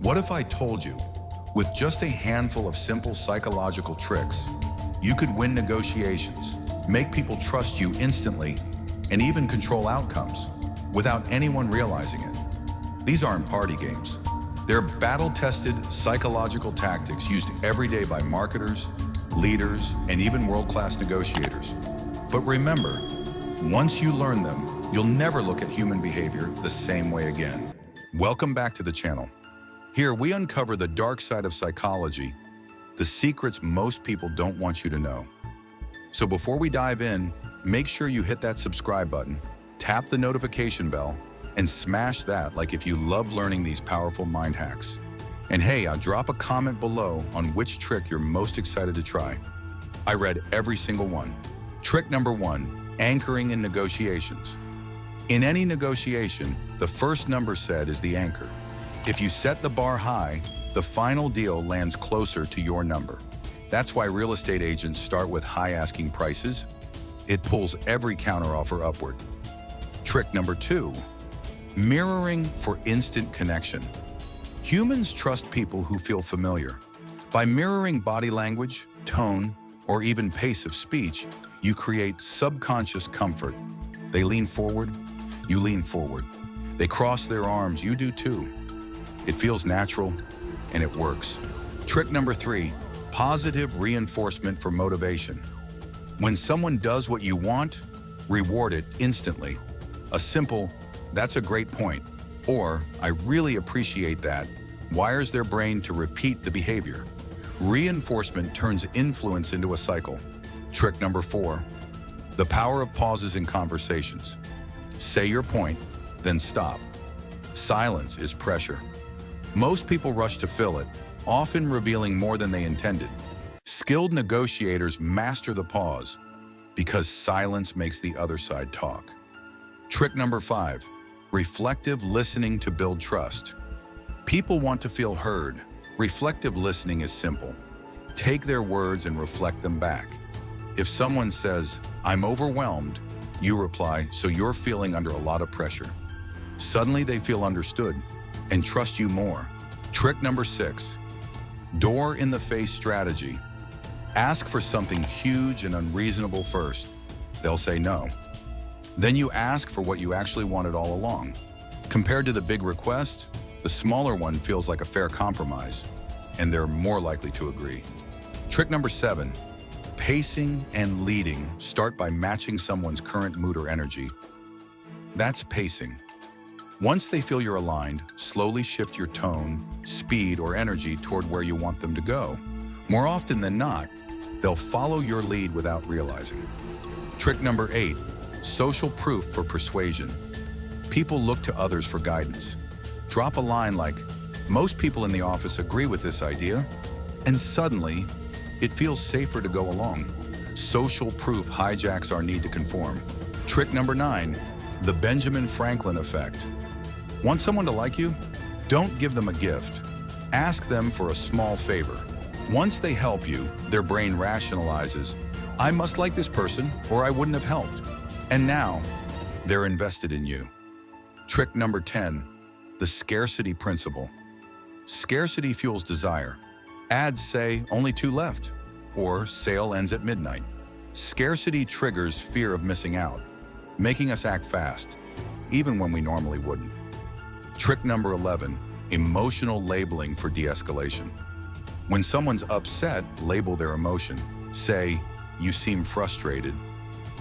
What if I told you, with just a handful of simple psychological tricks, you could win negotiations, make people trust you instantly, and even control outcomes without anyone realizing it? These aren't party games. They're battle-tested psychological tactics used every day by marketers, leaders, and even world-class negotiators. But remember, once you learn them, you'll never look at human behavior the same way again. Welcome back to the channel. Here, we uncover the dark side of psychology, the secrets most people don't want you to know. So before we dive in, make sure you hit that subscribe button, tap the notification bell, and smash that like if you love learning these powerful mind hacks. And hey, drop a comment below on which trick you're most excited to try. I read every single one. Trick number 1, anchoring in negotiations. In any negotiation, the first number said is the anchor. If you set the bar high, the final deal lands closer to your number. That's why real estate agents start with high asking prices. It pulls every counteroffer upward. Trick number 2, mirroring for instant connection. Humans trust people who feel familiar. By mirroring body language, tone, or even pace of speech, you create subconscious comfort. They lean forward, you lean forward. They cross their arms, you do too. It feels natural, and it works. Trick number 3, positive reinforcement for motivation. When someone does what you want, reward it instantly. A simple, "That's a great point," or "I really appreciate that," wires their brain to repeat the behavior. Reinforcement turns influence into a cycle. Trick number 4, the power of pauses in conversations. Say your point, then stop. Silence is pressure. Most people rush to fill it, often revealing more than they intended. Skilled negotiators master the pause because silence makes the other side talk. Trick number 5, reflective listening to build trust. People want to feel heard. Reflective listening is simple. Take their words and reflect them back. If someone says, "I'm overwhelmed," you reply, "So you're feeling under a lot of pressure." Suddenly they feel understood and trust you more. Trick number 6, door in the face strategy. Ask for something huge and unreasonable first. They'll say no. Then you ask for what you actually wanted all along. Compared to the big request, the smaller one feels like a fair compromise, and they're more likely to agree. Trick number 7, pacing and leading. Start by matching someone's current mood or energy. That's pacing. Once they feel you're aligned, slowly shift your tone, speed, or energy toward where you want them to go. More often than not, they'll follow your lead without realizing. Trick number 8, social proof for persuasion. People look to others for guidance. Drop a line like, "Most people in the office agree with this idea," and suddenly, it feels safer to go along. Social proof hijacks our need to conform. Trick number 9, the Benjamin Franklin effect. Want someone to like you? Don't give them a gift. Ask them for a small favor. Once they help you, their brain rationalizes, "I must like this person or I wouldn't have helped." And now, they're invested in you. Trick number 10, the scarcity principle. Scarcity fuels desire. Ads say, "Only 2 left," or "Sale ends at midnight." Scarcity triggers fear of missing out, making us act fast, even when we normally wouldn't. Trick number 11, emotional labeling for de-escalation. When someone's upset, label their emotion. Say, "You seem frustrated."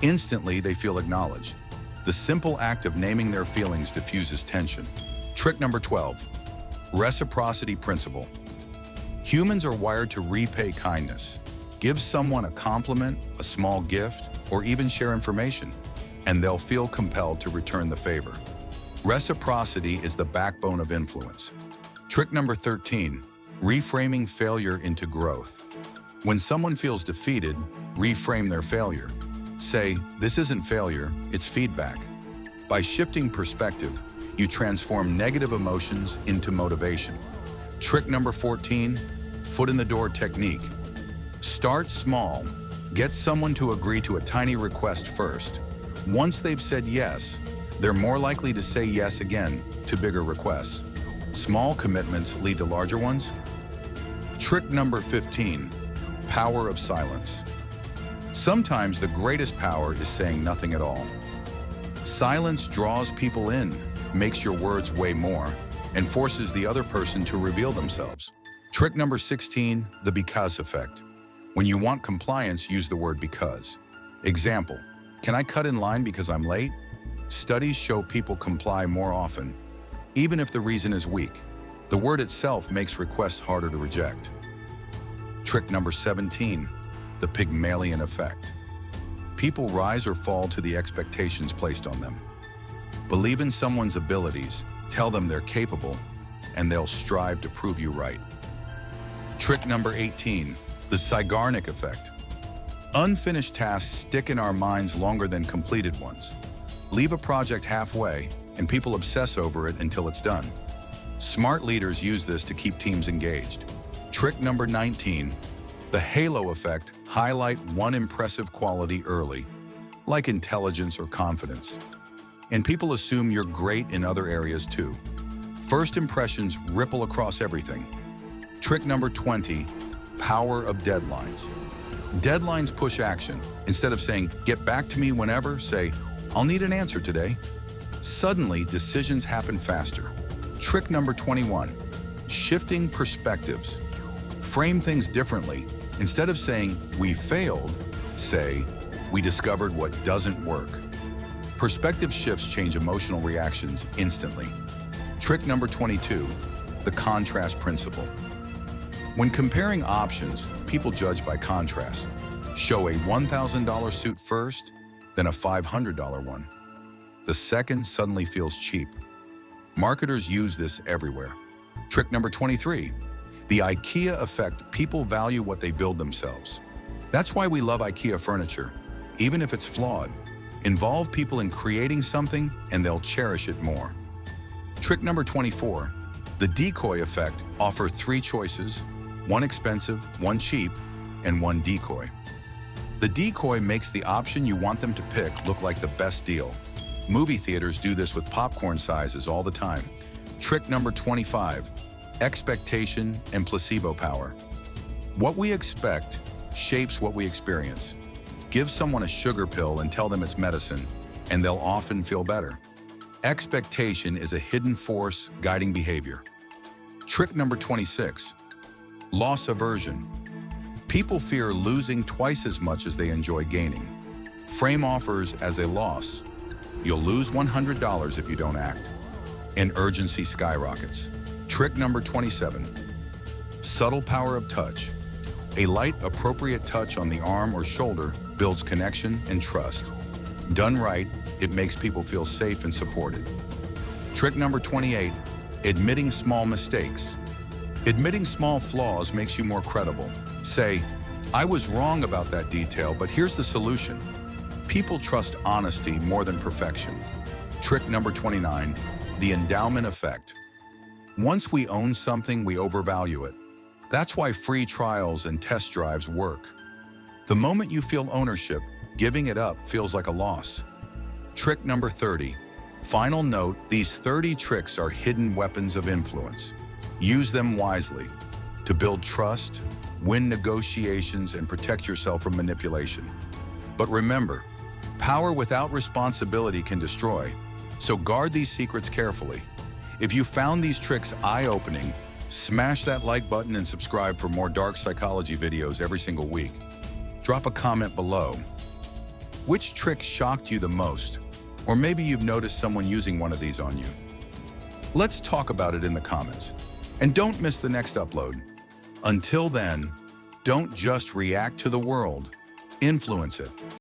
Instantly, they feel acknowledged. The simple act of naming their feelings diffuses tension. Trick number 12, reciprocity principle. Humans are wired to repay kindness. Give someone a compliment, a small gift, or even share information, and they'll feel compelled to return the favor. Reciprocity is the backbone of influence. Trick number 13, reframing failure into growth. When someone feels defeated, reframe their failure. Say, "This isn't failure, it's feedback." By shifting perspective, you transform negative emotions into motivation. Trick number 14, foot in the door technique. Start small. Get someone to agree to a tiny request first. Once they've said yes, they're more likely to say yes again to bigger requests. Small commitments lead to larger ones. Trick number 15, power of silence. Sometimes the greatest power is saying nothing at all. Silence draws people in, makes your words weigh more, and forces the other person to reveal themselves. Trick number 16, the because effect. When you want compliance, use the word because. Example, can I cut in line because I'm late? Studies show people comply more often, even if the reason is weak. The word itself makes requests harder to reject. Trick number 17, the Pygmalion effect. People rise or fall to the expectations placed on them. Believe in someone's abilities, tell them they're capable, and they'll strive to prove you right. Trick number 18, the Zeigarnik effect. Unfinished tasks stick in our minds longer than completed ones. Leave a project halfway, and people obsess over it until it's done. Smart leaders use this to keep teams engaged. Trick number 19, the halo effect. Highlight one impressive quality early, like intelligence or confidence. And people assume you're great in other areas too. First impressions ripple across everything. Trick number 20, power of deadlines. Deadlines push action. Instead of saying, get back to me whenever, say, I'll need an answer today. Suddenly, decisions happen faster. Trick number 21, shifting perspectives. Frame things differently. Instead of saying, we failed, say, we discovered what doesn't work. Perspective shifts change emotional reactions instantly. Trick number 22, the contrast principle. When comparing options, people judge by contrast. Show a $1,000 suit first, then a $500 one. The second suddenly feels cheap. Marketers use this everywhere. Trick number 23, the IKEA effect. People value what they build themselves. That's why we love IKEA furniture, even if it's flawed. Involve people in creating something and they'll cherish it more. Trick number 24, the decoy effect. Offer 3 choices, one expensive, one cheap, and one decoy. The decoy makes the option you want them to pick look like the best deal. Movie theaters do this with popcorn sizes all the time. Trick number 25, expectation and placebo power. What we expect shapes what we experience. Give someone a sugar pill and tell them it's medicine, and they'll often feel better. Expectation is a hidden force guiding behavior. Trick number 26, loss aversion. People fear losing twice as much as they enjoy gaining. Frame offers as a loss. You'll lose $100 if you don't act. And urgency skyrockets. Trick number 27, subtle power of touch. A light, appropriate touch on the arm or shoulder builds connection and trust. Done right, it makes people feel safe and supported. Trick number 28, admitting small mistakes. Admitting small flaws makes you more credible. Say, I was wrong about that detail, but here's the solution. People trust honesty more than perfection. Trick number 29, the endowment effect. Once we own something, we overvalue it. That's why free trials and test drives work. The moment you feel ownership, giving it up feels like a loss. Trick number 30. Final note, these 30 tricks are hidden weapons of influence. Use them wisely to build trust, win negotiations, and protect yourself from manipulation. But remember, power without responsibility can destroy, so guard these secrets carefully. If you found these tricks eye-opening, smash that like button and subscribe for more dark psychology videos every single week. Drop a comment below. Which trick shocked you the most? Or maybe you've noticed someone using one of these on you. Let's talk about it in the comments. And don't miss the next upload. Until then, don't just react to the world, influence it.